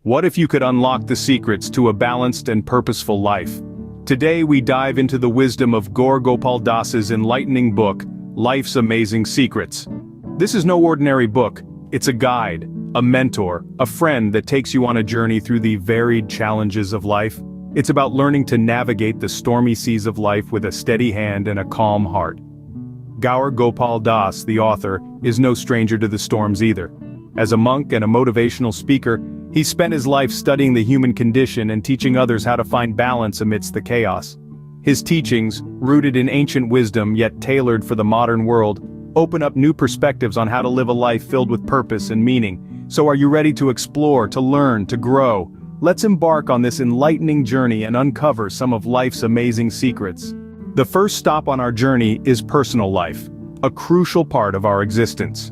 What if you could unlock the secrets to a balanced and purposeful life? Today we dive into the wisdom of Gaur Gopal Das's enlightening book, Life's Amazing Secrets. This is no ordinary book, it's a guide, a mentor, a friend that takes you on a journey through the varied challenges of life. It's about learning to navigate the stormy seas of life with a steady hand and a calm heart. Gaur Gopal Das, the author, is no stranger to the storms either. As a monk and a motivational speaker, he spent his life studying the human condition and teaching others how to find balance amidst the chaos. His teachings, rooted in ancient wisdom yet tailored for the modern world, open up new perspectives on how to live a life filled with purpose and meaning. So are you ready to explore, to learn, to grow? Let's embark on this enlightening journey and uncover some of life's amazing secrets. The first stop on our journey is personal life, a crucial part of our existence.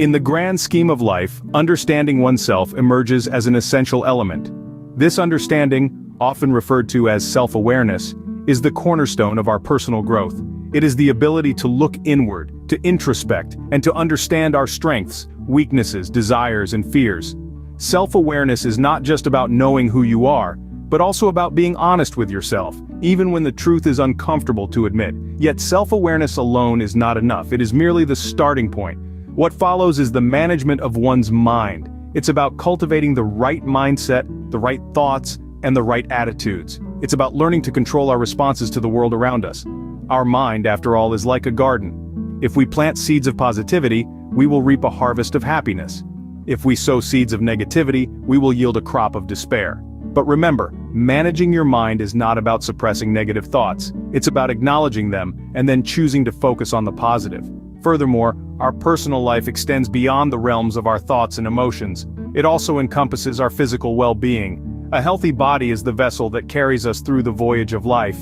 In the grand scheme of life, understanding oneself emerges as an essential element. This understanding, often referred to as self-awareness, is the cornerstone of our personal growth. It is the ability to look inward, to introspect, and to understand our strengths, weaknesses, desires, and fears. Self-awareness is not just about knowing who you are, but also about being honest with yourself, even when the truth is uncomfortable to admit. Yet self-awareness alone is not enough. It is merely the starting point. What follows is the management of one's mind. It's about cultivating the right mindset, the right thoughts, and the right attitudes. It's about learning to control our responses to the world around us. Our mind, after all, is like a garden. If we plant seeds of positivity, we will reap a harvest of happiness. If we sow seeds of negativity, we will yield a crop of despair. But remember, managing your mind is not about suppressing negative thoughts. It's about acknowledging them and then choosing to focus on the positive. Furthermore, our personal life extends beyond the realms of our thoughts and emotions. It also encompasses our physical well-being. A healthy body is the vessel that carries us through the voyage of life.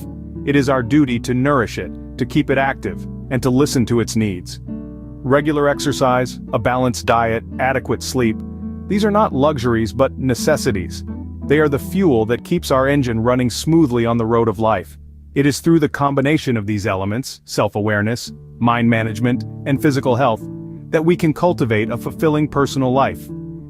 It is our duty to nourish it, to keep it active, and to listen to its needs. Regular exercise, a balanced diet, adequate sleep, these are not luxuries but necessities. They are the fuel that keeps our engine running smoothly on the road of life. It is through the combination of these elements, self-awareness, mind management, and physical health, that we can cultivate a fulfilling personal life.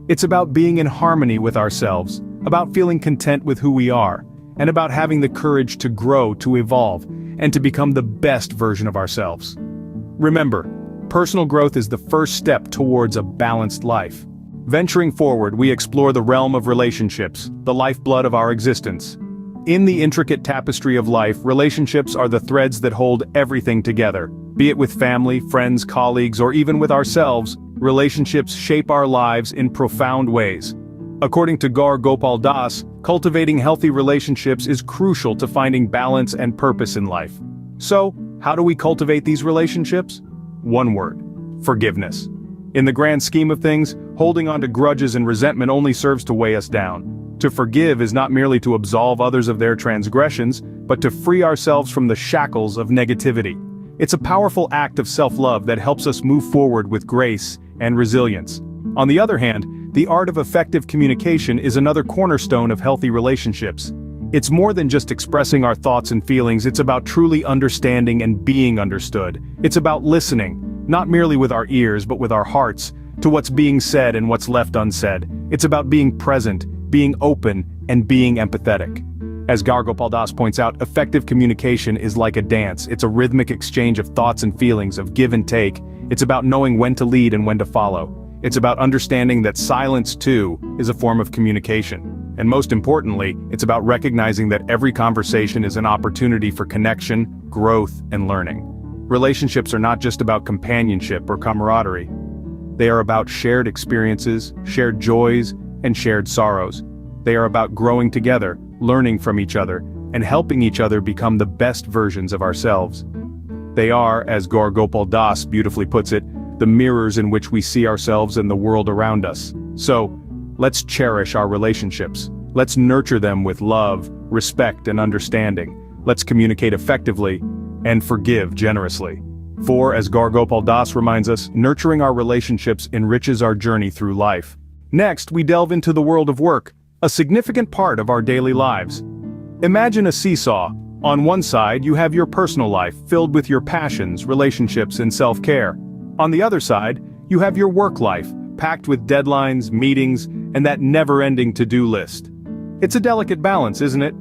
It's about being in harmony with ourselves, about feeling content with who we are, and about having the courage to grow, to evolve, and to become the best version of ourselves. Remember, personal growth is the first step towards a balanced life. Venturing forward, we explore the realm of relationships, the lifeblood of our existence. In the intricate tapestry of life, relationships are the threads that hold everything together. Be it with family, friends, colleagues, or even with ourselves, relationships shape our lives in profound ways. According to Gaur Gopal Das, cultivating healthy relationships is crucial to finding balance and purpose in life. So, how do we cultivate these relationships? One word: forgiveness. In the grand scheme of things, holding on to grudges and resentment only serves to weigh us down. To forgive is not merely to absolve others of their transgressions, but to free ourselves from the shackles of negativity. It's a powerful act of self-love that helps us move forward with grace and resilience. On the other hand, the art of effective communication is another cornerstone of healthy relationships. It's more than just expressing our thoughts and feelings, it's about truly understanding and being understood. It's about listening, not merely with our ears but with our hearts, to what's being said and what's left unsaid. It's about being present, being open, and being empathetic. As Gaur Gopal Das points out, effective communication is like a dance. It's a rhythmic exchange of thoughts and feelings, of give and take. It's about knowing when to lead and when to follow. It's about understanding that silence, too, is a form of communication. And most importantly, it's about recognizing that every conversation is an opportunity for connection, growth, and learning. Relationships are not just about companionship or camaraderie. They are about shared experiences, shared joys, and shared sorrows. They are about growing together, learning from each other, and helping each other become the best versions of ourselves. They are, as Gaur Gopal Das beautifully puts it, the mirrors in which we see ourselves and the world around us. So, let's cherish our relationships. Let's nurture them with love, respect, and understanding. Let's communicate effectively and forgive generously. For, as Gaur Gopal Das reminds us, nurturing our relationships enriches our journey through life. Next, we delve into the world of work, a significant part of our daily lives. Imagine a seesaw. On one side, you have your personal life, filled with your passions, relationships, and self-care. On the other side, you have your work life, packed with deadlines, meetings, and that never-ending to-do list. It's a delicate balance, isn't it?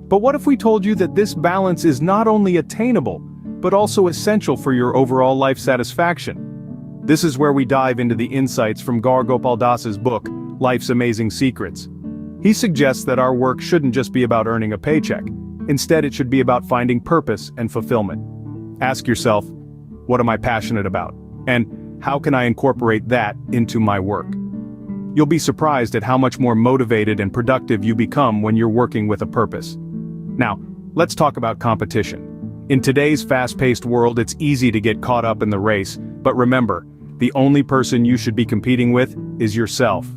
But what if we told you that this balance is not only attainable, but also essential for your overall life satisfaction? This is where we dive into the insights from Gaur Gopal Das's book, Life's Amazing Secrets. He suggests that our work shouldn't just be about earning a paycheck. Instead, it should be about finding purpose and fulfillment. Ask yourself, what am I passionate about? And how can I incorporate that into my work? You'll be surprised at how much more motivated and productive you become when you're working with a purpose. Now, let's talk about competition. In today's fast-paced world, it's easy to get caught up in the race, but remember, the only person you should be competing with is yourself.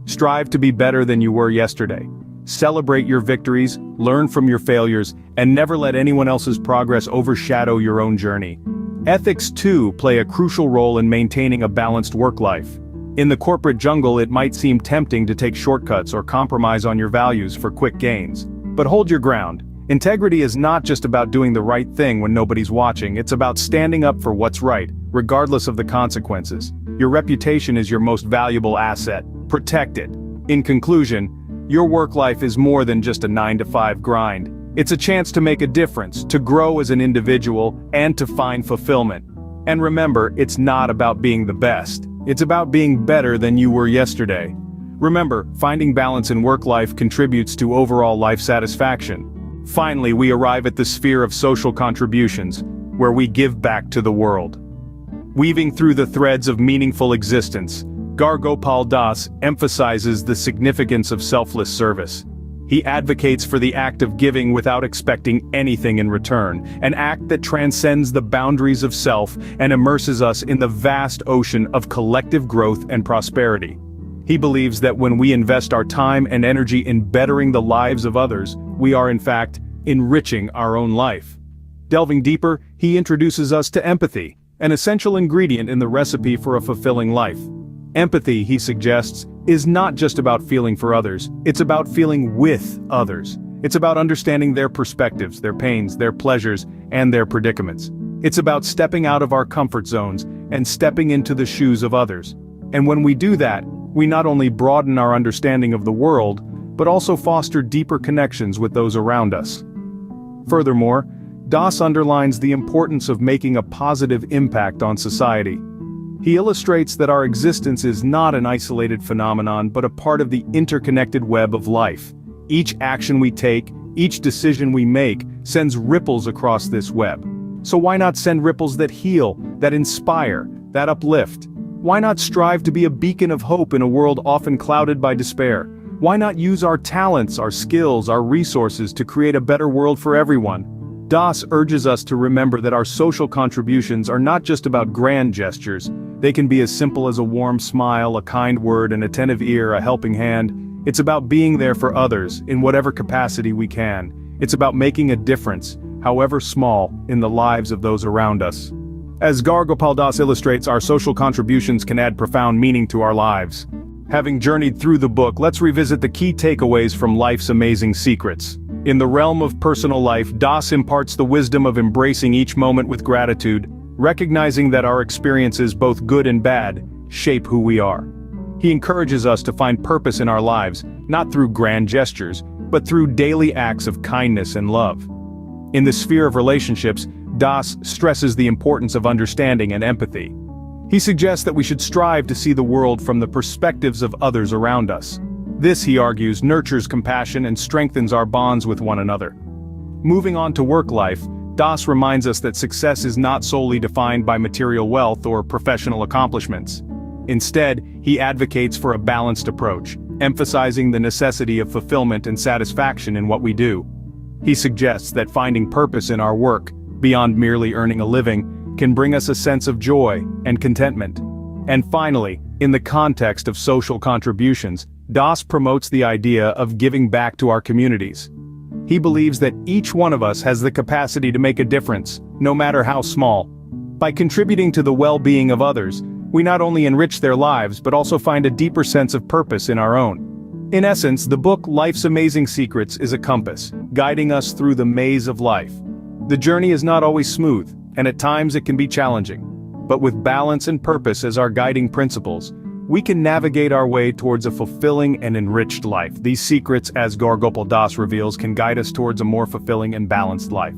Strive to be better than you were yesterday. Celebrate your victories, learn from your failures, and never let anyone else's progress overshadow your own journey. Ethics, too, play a crucial role in maintaining a balanced work life. In the corporate jungle, it might seem tempting to take shortcuts or compromise on your values for quick gains. But hold your ground. Integrity is not just about doing the right thing when nobody's watching, it's about standing up for what's right, regardless of the consequences. Your reputation is your most valuable asset. Protect it. In conclusion, your work life is more than just a 9-to-5 grind. It's a chance to make a difference, to grow as an individual, and to find fulfillment. And remember, it's not about being the best. It's about being better than you were yesterday. Remember, finding balance in work life contributes to overall life satisfaction. Finally, we arrive at the sphere of social contributions, where we give back to the world. Weaving through the threads of meaningful existence, Gaur Gopal Das emphasizes the significance of selfless service. He advocates for the act of giving without expecting anything in return, an act that transcends the boundaries of self and immerses us in the vast ocean of collective growth and prosperity. He believes that when we invest our time and energy in bettering the lives of others, we are in fact enriching our own life. Delving deeper, he introduces us to empathy, an essential ingredient in the recipe for a fulfilling life. Empathy, he suggests, is not just about feeling for others, it's about feeling with others. It's about understanding their perspectives, their pains, their pleasures, and their predicaments. It's about stepping out of our comfort zones and stepping into the shoes of others. And when we do that, we not only broaden our understanding of the world, but also foster deeper connections with those around us. Furthermore, Das underlines the importance of making a positive impact on society. He illustrates that our existence is not an isolated phenomenon but a part of the interconnected web of life. Each action we take, each decision we make, sends ripples across this web. So why not send ripples that heal, that inspire, that uplift? Why not strive to be a beacon of hope in a world often clouded by despair? Why not use our talents, our skills, our resources to create a better world for everyone? Das urges us to remember that our social contributions are not just about grand gestures. They can be as simple as a warm smile, a kind word, an attentive ear, a helping hand. It's about being there for others, in whatever capacity we can. It's about making a difference, however small, in the lives of those around us. As Gaur Gopal Das illustrates, our social contributions can add profound meaning to our lives. Having journeyed through the book, let's revisit the key takeaways from Life's Amazing Secrets. In the realm of personal life, Das imparts the wisdom of embracing each moment with gratitude, recognizing that our experiences, both good and bad, shape who we are. He encourages us to find purpose in our lives, not through grand gestures, but through daily acts of kindness and love. In the sphere of relationships, Das stresses the importance of understanding and empathy. He suggests that we should strive to see the world from the perspectives of others around us. This, he argues, nurtures compassion and strengthens our bonds with one another. Moving on to work life, Das reminds us that success is not solely defined by material wealth or professional accomplishments. Instead, he advocates for a balanced approach, emphasizing the necessity of fulfillment and satisfaction in what we do. He suggests that finding purpose in our work, beyond merely earning a living, can bring us a sense of joy and contentment. And finally, in the context of social contributions, Das promotes the idea of giving back to our communities. He believes that each one of us has the capacity to make a difference, no matter how small. By contributing to the well-being of others, we not only enrich their lives but also find a deeper sense of purpose in our own. In essence, the book Life's Amazing Secrets is a compass, guiding us through the maze of life. The journey is not always smooth, and at times it can be challenging. But with balance and purpose as our guiding principles, we can navigate our way towards a fulfilling and enriched life. These secrets, as Gaur Gopal Das reveals, can guide us towards a more fulfilling and balanced life.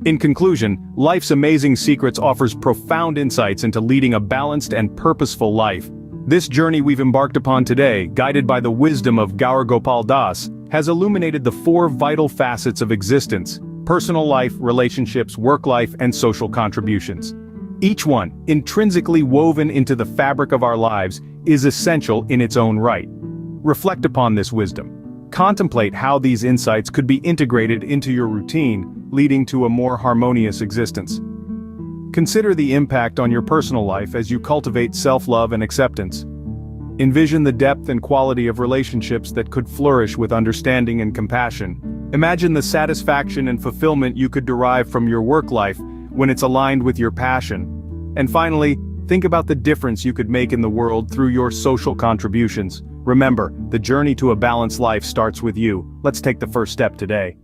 In conclusion, Life's Amazing Secrets offers profound insights into leading a balanced and purposeful life. This journey we've embarked upon today, guided by the wisdom of Gaur Gopal Das, has illuminated the 4 vital facets of existence: personal life, relationships, work life, and social contributions. Each one, intrinsically woven into the fabric of our lives, is essential in its own right. Reflect upon this wisdom. Contemplate how these insights could be integrated into your routine, leading to a more harmonious existence. Consider the impact on your personal life as you cultivate self-love and acceptance. Envision the depth and quality of relationships that could flourish with understanding and compassion. Imagine the satisfaction and fulfillment you could derive from your work life when it's aligned with your passion. And finally, think about the difference you could make in the world through your social contributions. Remember, the journey to a balanced life starts with you. Let's take the first step today.